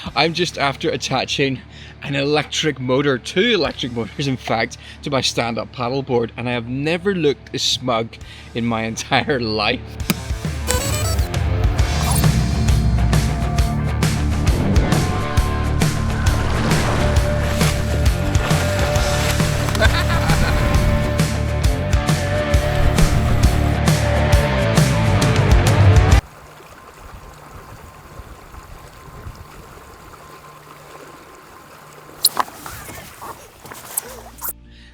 I'm just after attaching an electric motor, 2 electric motors in fact, to my stand-up paddleboard, and I have never looked as smug in my entire life.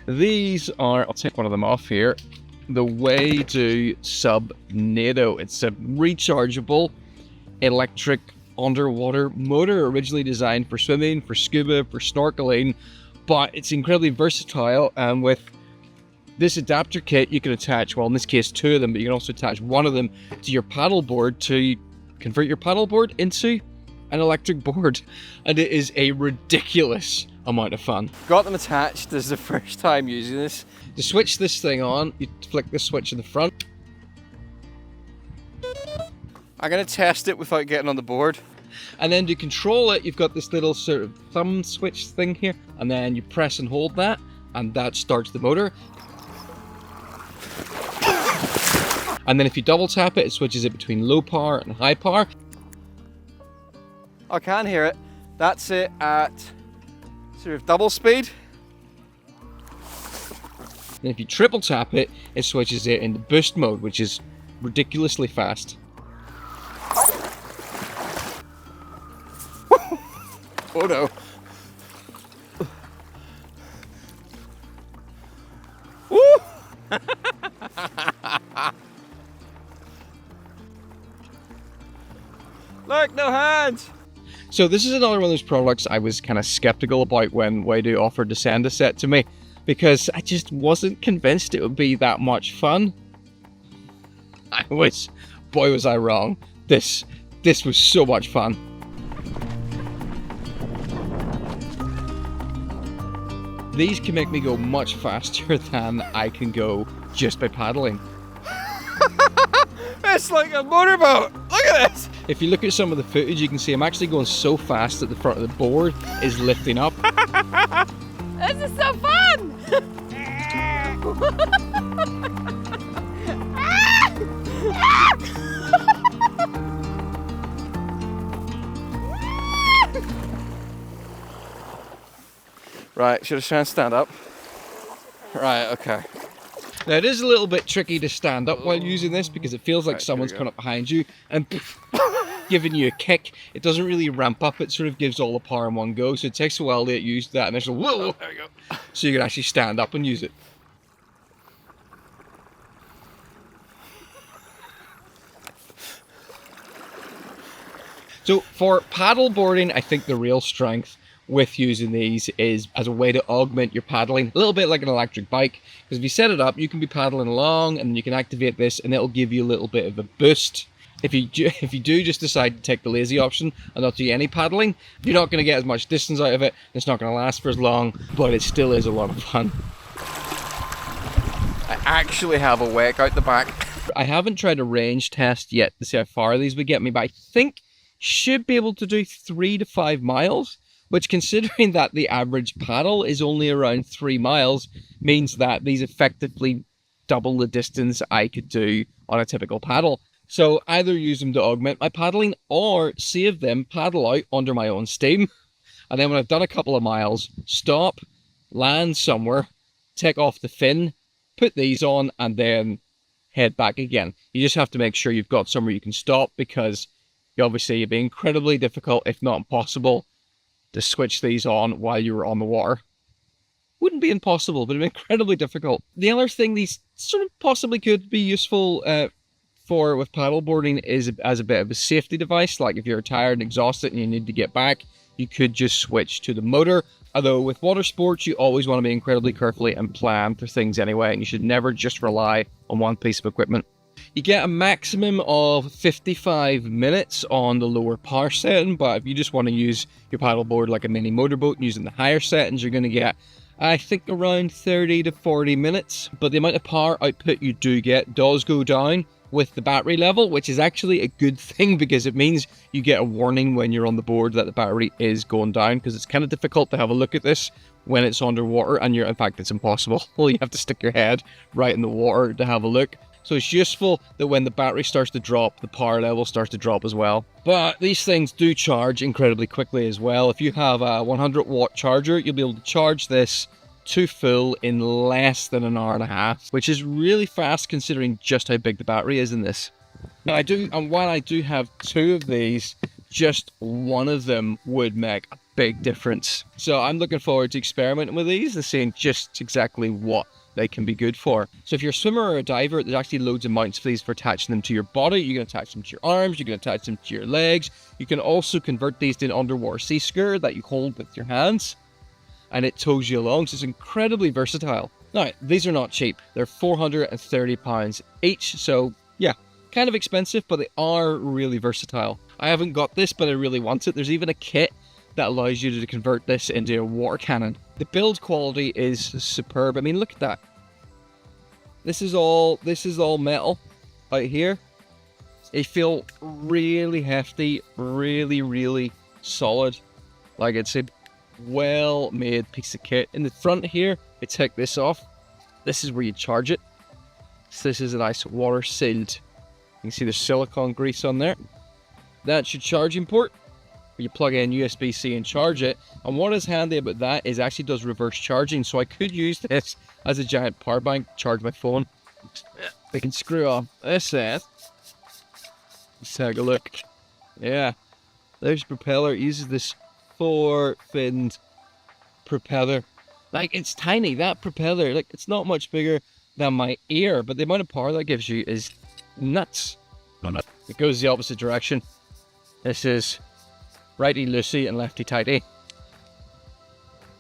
These are, I'll take one of them off here, the Waydoo Subnado. It's a rechargeable electric underwater motor, originally designed for swimming, for scuba, for snorkeling, but it's incredibly versatile, and with this adapter kit you can attach, well in this case 2 of them, but you can also attach one of them to your paddleboard to convert your paddleboard into an electric board, and it is a ridiculous amount of fun. Got them attached. This is the first time using this. To switch this thing on, you flick the switch in the front. I'm going to test it without getting on the board. And then to control it, you've got this little sort of thumb switch thing here, and then you press and hold that, and that starts the motor. And then if you double tap it, it switches it between low power and high power. I can hear it. That's it at sort of double speed. And if you triple tap it, it switches it into boost mode, which is ridiculously fast. Oh no. Woo! Look, no hands! So this is another one of those products I was kind of skeptical about when Waydoo offered to send a set to me, because I just wasn't convinced it would be that much fun. Boy was I wrong. This was so much fun. These can make me go much faster than I can go just by paddling. It's like a motorboat! Look at this! If you look at some of the footage, you can see I'm actually going so fast that the front of the board is lifting up. This is so fun! Right, should I try and stand up? Right, okay. Now it is a little bit tricky to stand up while using this because it feels like someone's coming up behind you and giving you a kick. It doesn't really ramp up, it sort of gives all the power in one go, so it takes a while to get used to that initial whoa, there we go. So you can actually stand up and use it. So for paddleboarding, I think the real strength with using these is as a way to augment your paddling, a little bit like an electric bike, because if you set it up, you can be paddling along and you can activate this and it'll give you a little bit of a boost. If you do just decide to take the lazy option and not do any paddling, you're not going to get as much distance out of it, it's not going to last for as long, but it still is a lot of fun. I actually have a wake out the back. I haven't tried a range test yet to see how far these would get me, but I think should be able to do 3 to 5 miles. Which, considering that the average paddle is only around 3 miles, means that these effectively double the distance I could do on a typical paddle. So either use them to augment my paddling or save them, paddle out under my own steam. And then when I've done a couple of miles, stop, land somewhere, take off the fin, put these on, and then head back again. You just have to make sure you've got somewhere you can stop, because it'd be incredibly difficult, if not impossible, to switch these on while you were on the water. Wouldn't be impossible, but it'd be incredibly difficult. The other thing these sort of possibly could be useful for with paddleboarding is as a bit of a safety device. Like if you're tired and exhausted and you need to get back, you could just switch to the motor. Although with water sports, you always want to be incredibly carefully and plan for things anyway, and you should never just rely on one piece of equipment. You get a maximum of 55 minutes on the lower power setting, but if you just want to use your paddleboard like a mini motorboat using the higher settings, you're going to get, I think, around 30 to 40 minutes. But the amount of power output you do get does go down with the battery level, which is actually a good thing because it means you get a warning when you're on the board that the battery is going down, because it's kind of difficult to have a look at this when it's underwater, and in fact it's impossible. Well, you have to stick your head right in the water to have a look. So it's useful that when the battery starts to drop, the power level starts to drop as well. But these things do charge incredibly quickly as well. If you have a 100-watt charger, you'll be able to charge this to full in less than an hour and a half, which is really fast considering just how big the battery is in this. Now while I do have 2 of these, just one of them would make a big difference. So I'm looking forward to experimenting with these and seeing just exactly what they can be good for. So if you're a swimmer or a diver, there's actually loads of mounts for these for attaching them to your body. You can attach them to your arms, you can attach them to your legs. You can also convert these to an underwater sea scooter that you hold with your hands, and it tows you along, so it's incredibly versatile. Now, these are not cheap. They're £430 each, so yeah, kind of expensive, but they are really versatile. I haven't got this, but I really want it. There's even a kit that allows you to convert this into a water cannon. The build quality is superb. I mean, look at that. This is all metal out here. They feel really hefty, really solid. Like, it's a well-made piece of kit. In the front here, I take this off. This is where you charge it. So this is a nice water sealed. You can see the silicone grease on there. That's your charging port, where you plug in USB-C and charge it. And what is handy about that is it actually does reverse charging, so I could use this as a giant power bank, charge my phone. I can screw off this end. Let's take a look. Yeah, there's the propeller. It uses this 4-finned propeller. Like, it's tiny, that propeller. Like, it's not much bigger than my ear, but the amount of power that gives you is nuts. It goes the opposite direction. This is righty-loosey and lefty-tighty.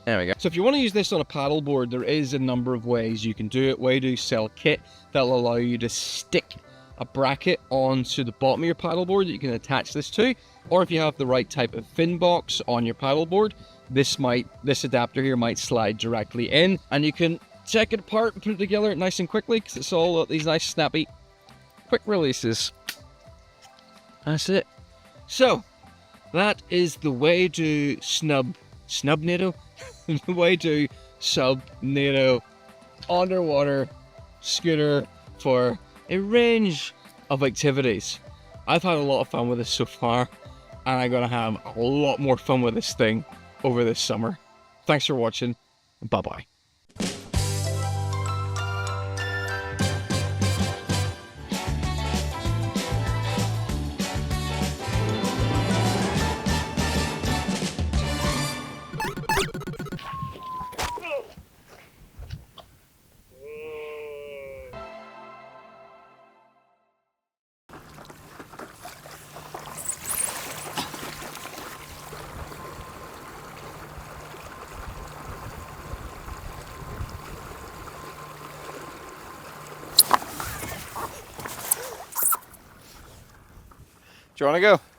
There we go. So if you want to use this on a paddleboard, there is a number of ways you can do it. Waydoo sell a kit that'll allow you to stick a bracket onto the bottom of your paddleboard that you can attach this to. Or if you have the right type of fin box on your paddleboard, this adapter here might slide directly in, and you can take it apart and put it together nice and quickly, because it's all these nice snappy quick releases. That's it. So that is the Waydoo Subnado the Waydoo Subnado underwater scooter for a range of activities. I've had a lot of fun with this so far, and I'm gonna have a lot more fun with this thing over this summer. Thanks for watching, and bye bye. Do you want to go?